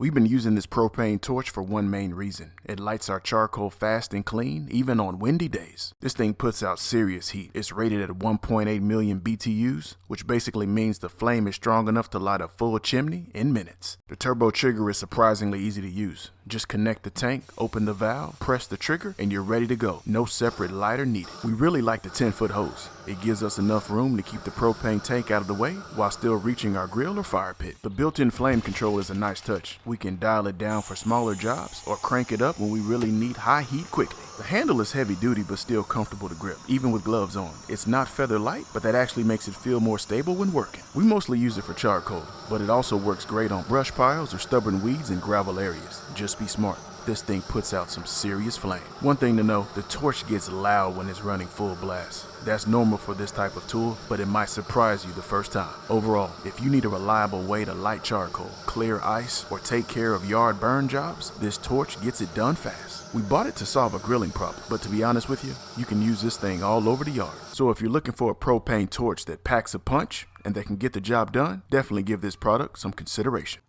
We've been using this propane torch for one main reason. It lights our charcoal fast and clean, even on windy days. This thing puts out serious heat. It's rated at 1.8 million BTUs, which basically means the flame is strong enough to light a full chimney in minutes. The turbo trigger is surprisingly easy to use. Just connect the tank, open the valve, press the trigger, and you're ready to go. No separate lighter needed. We really like the 10-foot hose. It gives us enough room to keep the propane tank out of the way while still reaching our grill or fire pit. The built-in flame control is a nice touch. We can dial it down for smaller jobs or crank it up when we really need high heat quickly. The handle is heavy duty but still comfortable to grip, even with gloves on. It's not feather light, but that actually makes it feel more stable when working. We mostly use it for charcoal, but it also works great on brush piles or stubborn weeds in gravel areas. Just be smart. This thing puts out some serious flame. One thing to know, the torch gets loud when it's running full blast. That's normal for this type of tool, but it might surprise you the first time. Overall, if you need a reliable way to light charcoal, clear ice, or take care of yard burn jobs, this torch gets it done fast. We bought it to solve a grilling problem, but to be honest with you, you can use this thing all over the yard. So if you're looking for a propane torch that packs a punch and that can get the job done, definitely give this product some consideration.